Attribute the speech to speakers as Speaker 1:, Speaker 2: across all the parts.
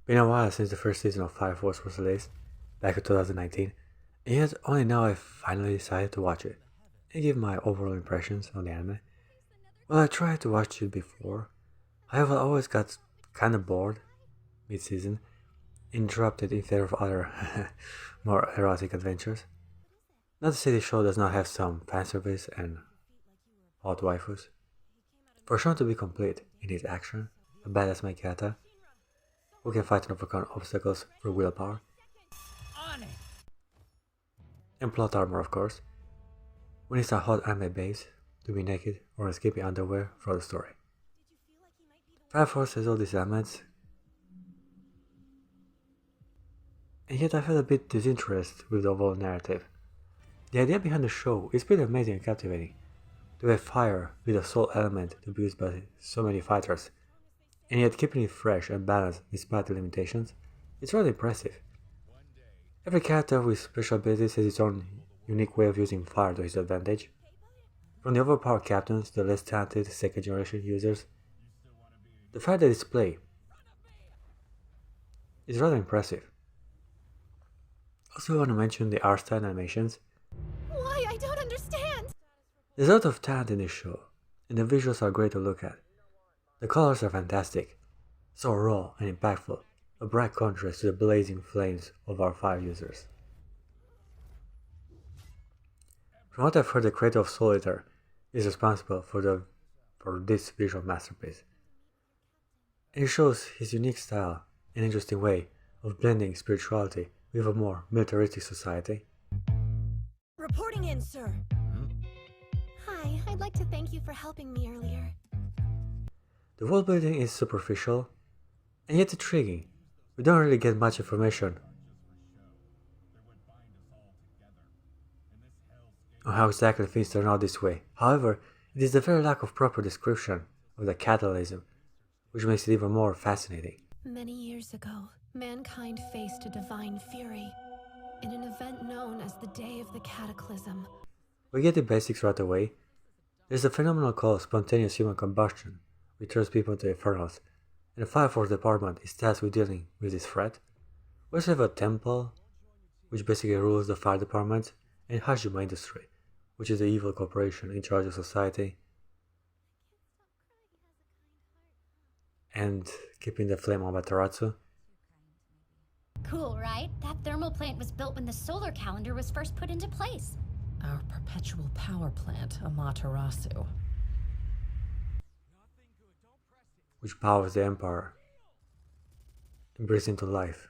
Speaker 1: Been a while since the first season of Fire Force was released, back in 2019, and yet only now I finally decided to watch it and give my overall impressions on the anime. Well, I tried to watch it before, however, I always got kinda bored mid season, interrupted in favor of other more erotic adventures. Not to say the show does not have some fanservice and hot waifus. For sure to be complete, it needs action, a badass Maikata who can fight and overcome obstacles through willpower, and plot armor of course. We need a hot anime base to be naked or in skimpy underwear for the story. Fire Force has all these elements, and yet I felt a bit disinterested with the overall narrative. The idea behind the show is pretty amazing and captivating. To have fire be the sole element to be used by so many fighters, and yet keeping it fresh and balanced despite the limitations, it's really impressive. Every character with special abilities has its own unique way of using fire to his advantage. From the overpowered captains to the less talented second generation users, the fire they display is rather impressive. Also, I want to mention the art style and animations.
Speaker 2: Why? I don't understand!
Speaker 1: There's a lot of talent in this show, and the visuals are great to look at. The colors are fantastic, so raw and impactful, a bright contrast to the blazing flames of our fire users. From what I've heard, the creator of Soul Eater is responsible for this visual masterpiece, and it shows his unique style and interesting way of blending spirituality with a more militaristic society.
Speaker 2: Reporting in, sir. Hi, I'd like to thank you for helping me earlier.
Speaker 1: The world building is superficial and yet intriguing. We don't really get much information on how exactly things turn out this way. However, it is the very lack of proper description of the catalysm which makes it even more fascinating.
Speaker 2: Many years ago, mankind faced a divine fury in an event known as the Day of the Cataclysm.
Speaker 1: We get the basics right away. There's a phenomenon called spontaneous human combustion, which turns people into infernals, and the Fire Force department is tasked with dealing with this threat. We also have a temple, which basically rules the fire department, and Hajima Industry, which is the evil corporation in charge of society and keeping the flame on Mataratsu.
Speaker 3: Cool, right? That thermal plant was built when the solar calendar was first put into place.
Speaker 4: Our perpetual power plant, Amaterasu.
Speaker 1: Which powers the Empire and brings into life.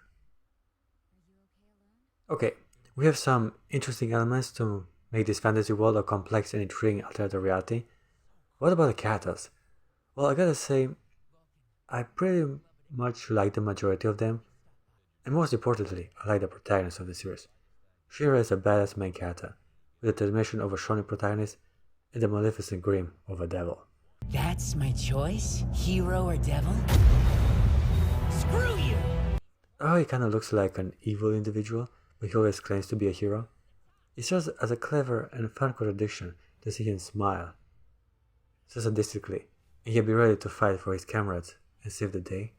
Speaker 1: Okay, we have some interesting elements to make this fantasy world a complex and intriguing alternative reality. What about the characters? Well, I gotta say, I pretty much like the majority of them, and most importantly, I like the protagonist of the series. Shira is a badass main character, with the determination of a shonen protagonist and the maleficent grim of a devil.
Speaker 5: That's my choice? Hero or devil? Screw you!
Speaker 1: Oh, he kinda looks like an evil individual, but he always claims to be a hero. It serves as a clever and fun contradiction to see him smile so sadistically, and yet be ready to fight for his comrades and save the day.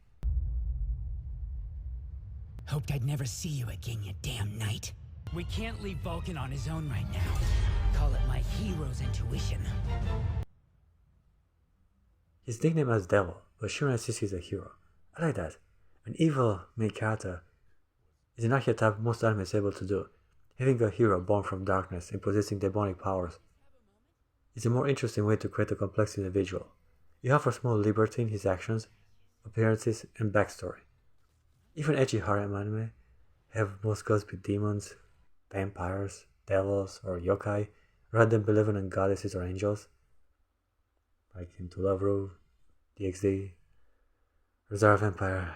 Speaker 5: Hoped I'd never see you again, you damn knight. We can't leave Vulcan on his own right now. Call it my hero's intuition.
Speaker 1: His nickname is Devil, but Shira insists he's a hero. I like that. An evil main character is an archetype most anime is able to do. Having a hero born from darkness and possessing demonic powers is a more interesting way to create a complex individual. You have a small liberty in his actions, appearances, and backstory. Even edgy harem anime have most gods be demons, vampires, devils, or yokai, rather than benevolent goddesses or angels, like in To Love Ru, DxD, Reserve Empire,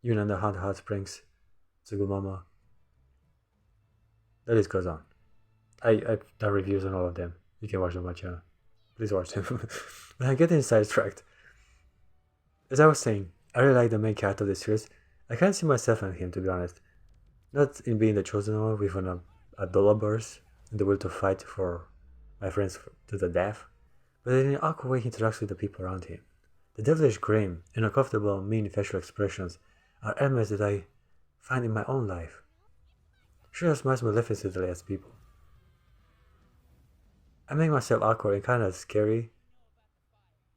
Speaker 1: Yuna and the Hot Springs, Tsugumama. The list goes on. I've done reviews on all of them. You can watch them on my channel. Please watch them. But I'm getting sidetracked. As I was saying, I really like the main character of this series. I can't see myself in him, to be honest. Not in being the chosen one with a dollar burst and the will to fight for my friends to the death, but in an awkward way he interacts with the people around him. The devilish grin and uncomfortable, mean facial expressions are elements that I find in my own life. She smiles maleficently at people. I make myself awkward and kind of scary,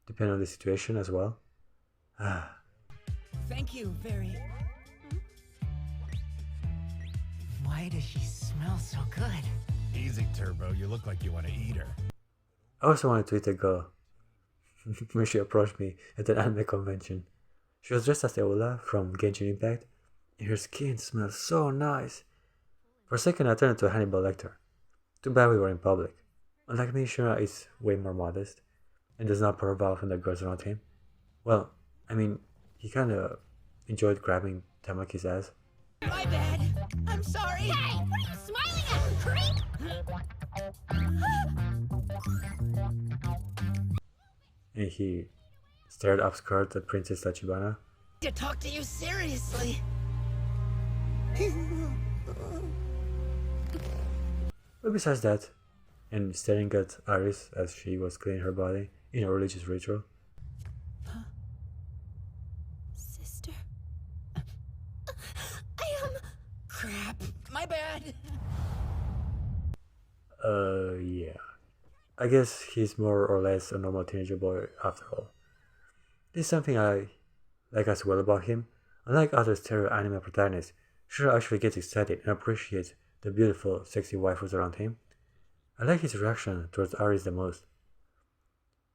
Speaker 1: depending on the situation as well. Ah,
Speaker 5: Thank you very... Why does she smell so good?
Speaker 6: Easy, Turbo. You look like you want to eat her.
Speaker 1: I also wanted to eat a girl when she approached me at an anime convention. She was dressed as Eola from Genshin Impact, and her skin smelled so nice. For a second, I turned into a Hannibal Lecter. Too bad we were in public. Unlike me, Shira is way more modest and does not profile from the girls around him. Well, I mean, he kinda enjoyed grabbing Tamaki's ass.
Speaker 5: My bad. I'm sorry.
Speaker 3: Hey, what are you smiling at, creep?
Speaker 1: And he stared upskirt at Princess Tachibana.
Speaker 5: To talk to you seriously.
Speaker 1: But besides that, and staring at Aris as she was cleaning her body in a religious ritual.
Speaker 2: Sister. I am.
Speaker 5: Crap. My bad.
Speaker 1: Yeah. I guess he's more or less a normal teenager boy after all. This is something I like as well about him. Unlike other stereo anime protagonists, Shiro actually gets excited and appreciates the beautiful, sexy waifus around him. I like his reaction towards Aris the most.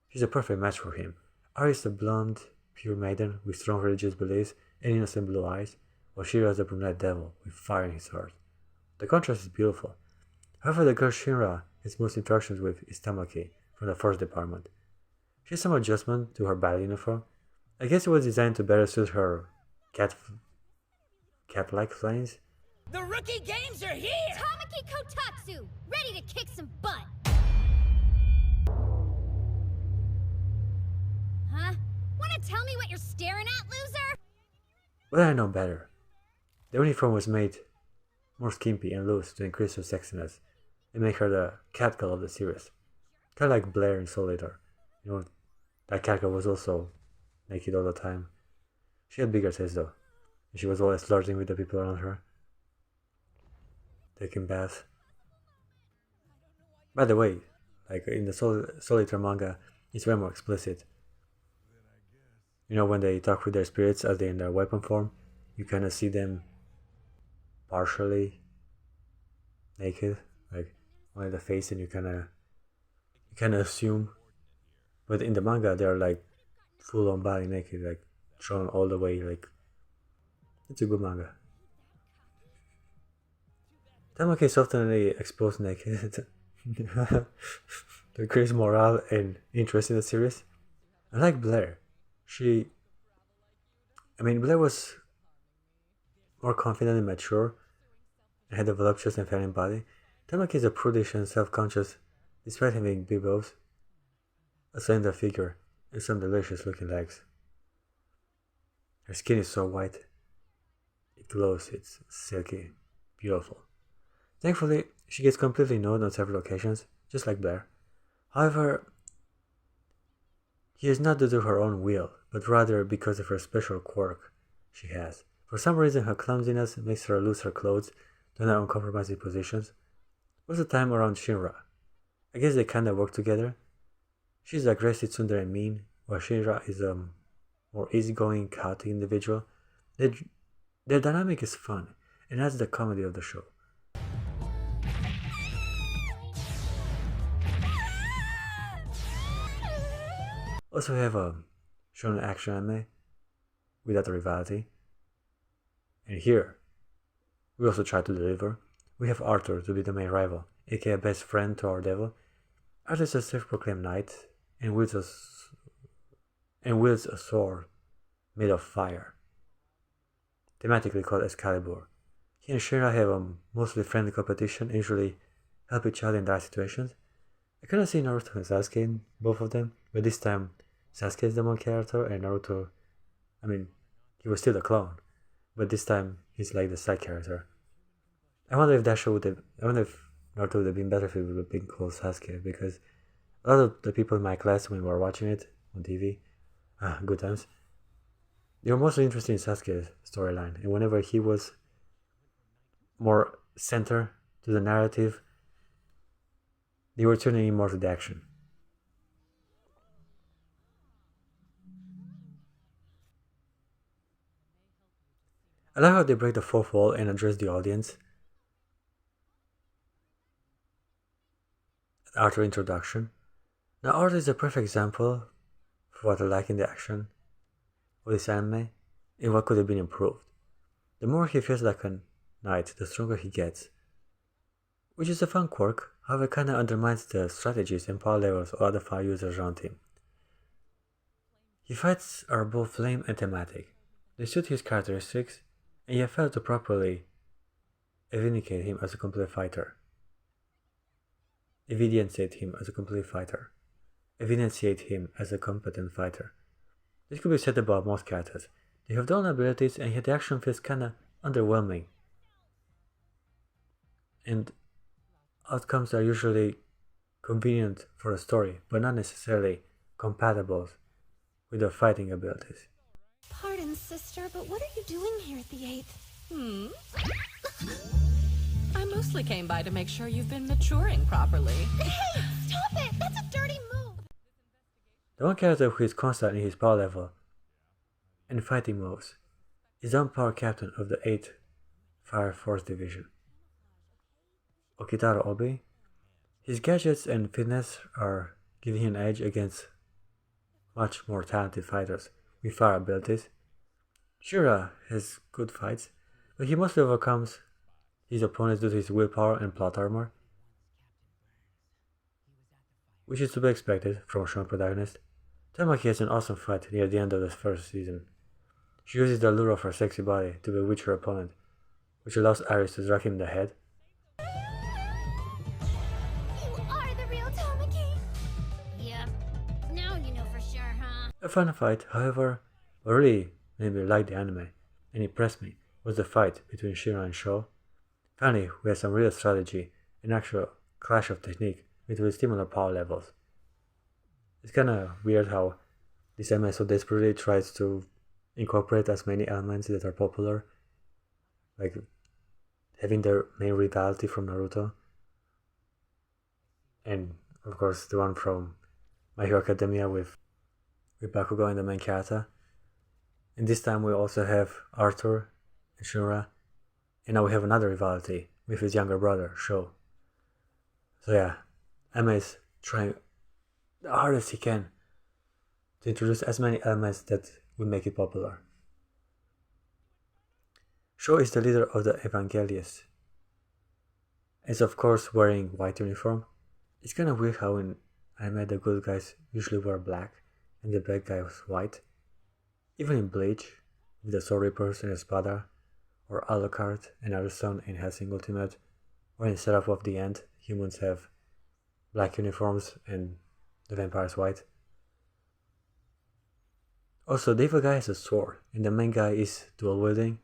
Speaker 1: She's a perfect match for him. Aris is a blonde, pure maiden with strong religious beliefs and innocent blue eyes, while Shiro is a brunette devil with fire in his heart. The contrast is beautiful. However, the girl Shinra has most interactions with is Tamaki from the first department. She has some adjustment to her battle uniform. I guess it was designed to better suit her cat-like flames.
Speaker 5: The rookie games are here!
Speaker 3: Tamaki Kotatsu, ready to kick some butt. Huh? Wanna tell me what you're staring at, loser?
Speaker 1: But I know better. The uniform was made more skimpy and loose to increase her sexiness and make her the catgirl of the series. Kinda like Blair in Soul Eater. You know, that catgirl was also naked all the time. She had bigger tits though. And she was always flirting with the people around her. Taking baths. By the way, like in the Soul Eater manga, it's way more explicit. You know, when they talk with their spirits as they're in their weapon form, you kind of see them partially naked, like only the face, and you kind of assume. But in the manga, they're like full on body naked, like shown all the way. Like it's a good manga. Tamaki is often exposed naked to increase morale and interest in the series. Unlike Blair, Blair was more confident and mature and had a voluptuous and feminine body. Tamaki is a prudish and self-conscious despite having big boobs, a slender figure, and some delicious looking legs. Her skin is so white, it glows, it's silky, beautiful. Thankfully, she gets completely nude on several occasions, just like Blair. However, he is not due to her own will, but rather because of her special quirk she has. For some reason, her clumsiness makes her lose her clothes to her uncompromising positions. Most of the time around Shinra. I guess they kinda work together. She's aggressive, tsundere, and mean, while Shinra is a more easygoing, chaotic individual. Their dynamic is fun, and adds the comedy of the show. Also, we have a shonen action anime without the rivalry. And here, we also try to deliver. We have Arthur to be the main rival, aka best friend to our devil. Arthur is a self-proclaimed knight and wields a sword made of fire, thematically called Excalibur. He and Shira have a mostly friendly competition and usually help each other in dire situations. I kinda see Naruto and Sasuke in both of them, but this time Sasuke is the main character and Naruto, he was still a clone, but this time he's like the side character. I wonder if Naruto would have been better if it would have been called Sasuke, because a lot of the people in my class when we were watching it on TV, Good times. They were mostly interested in Sasuke's storyline, and whenever he was more center to the narrative, they were tuning in more to the action. I like how they break the fourth wall and address the audience. Arthur introduction. Now Arthur is a perfect example for what I like in the action of this anime and what could have been improved. The more he feels like a knight, the stronger he gets. Which is a fun quirk, however it kinda undermines the strategies and power levels of other fire users around him. His fights are both lame and thematic. They suit his characteristics, and yet fail to properly evidentiate him as a complete fighter. Evidenciate him as a complete fighter. Evidenciate him as a competent fighter. This could be said about most characters. They have their own abilities, and yet the action feels kinda underwhelming. And outcomes are usually convenient for the story, but not necessarily compatible with their fighting abilities.
Speaker 2: Pardon, sister, but what are you doing here at the 8th?
Speaker 4: I mostly came by to make sure you've been maturing properly.
Speaker 3: Hey, stop it! That's a dirty move!
Speaker 1: The one character who is constant in his power level and fighting moves is the power captain of the 8th Fire Force Division, Okitaro Obi. His gadgets and fitness are giving him an edge against much more talented fighters with fire abilities. Shura has good fights, but he mostly overcomes his opponents due to his willpower and plot armor, which is to be expected from a strong protagonist. Tamaki has an awesome fight near the end of the first season. She uses the allure of her sexy body to bewitch her opponent, which allows Aris to strike him in the head.
Speaker 3: You are the real Tamaki! Yep. Now you know for sure, huh?
Speaker 1: A fun fight, however, what really made me like the anime and impressed me was the fight between Shira and Sho. Finally, we had some real strategy and actual clash of technique between similar power levels. It's kinda weird how this anime so desperately tries to incorporate as many elements that are popular, like having their main rivalry from Naruto, and of course the one from My Hero Academia with Bakugo and the main character. And this time we also have Arthur and Shura, and now we have another rivalry with his younger brother, Sho. So yeah, anime is trying the hardest he can to introduce as many elements that would make it popular. Sho is the leader of the Evangelists, and is of course wearing white uniform. It's kinda weird how in anime the good guys usually wear black and the bad guy was white. Even in Bleach, with the Soul Reapers and Espada, or Alucard and Ariston in Hellsing Ultimate, or in Seraph of the End, humans have black uniforms and the vampires white. Also, the evil guy has a sword, and the main guy is dual wielding.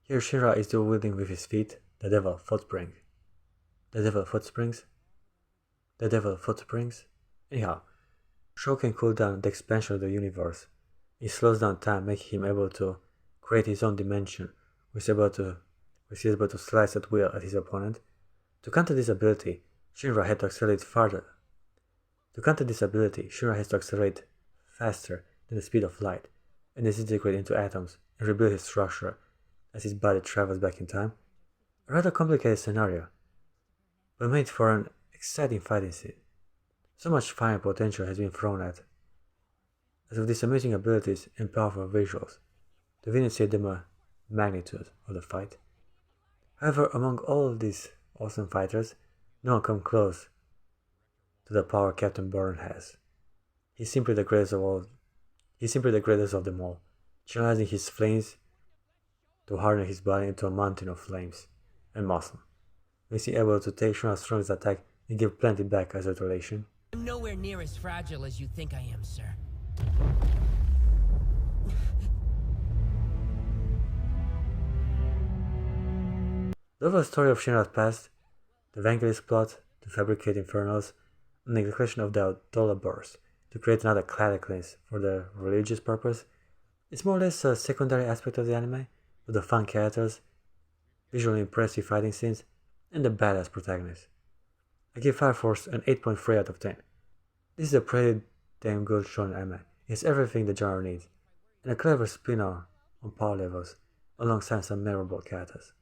Speaker 1: Here Shira is dual wielding with his feet, the devil footspring. The devil footspring. Anyhow, Sho can cool down the expansion of the universe. It slows down time, making him able to create his own dimension, which is able to slice at will at his opponent. To counter this ability, Shira had to accelerate farther. To counter this ability, Shira has to accelerate faster than the speed of light, and disintegrate into atoms and rebuild his structure as his body travels back in time. A rather complicated scenario, but made for an exciting fighting scene. So much fire potential has been thrown at as of these amazing abilities and powerful visuals to evidencate the magnitude of the fight. However, among all of these awesome fighters, no one comes close to the power Captain Burn has. He's simply the greatest of all. He's simply the greatest of them all, channelizing his flames to harden his body into a mountain of flames and muscle, makes him able to take Shura's strongest attack and give plenty back as retaliation.
Speaker 5: I'm nowhere near as fragile as you think I am, sir.
Speaker 1: The overall story of Shira's past, the Vangelis plot to fabricate infernals, and the execution of the Dollar Burst to create another cataclysm for the religious purpose. It's more or less a secondary aspect of the anime, with the fun characters, visually impressive fighting scenes, and the badass protagonist. I give Fire Force an 8.3 out of 10. This is a pretty damn good shonen anime. It's everything the genre needs, and a clever spin-off on power levels, alongside some memorable characters.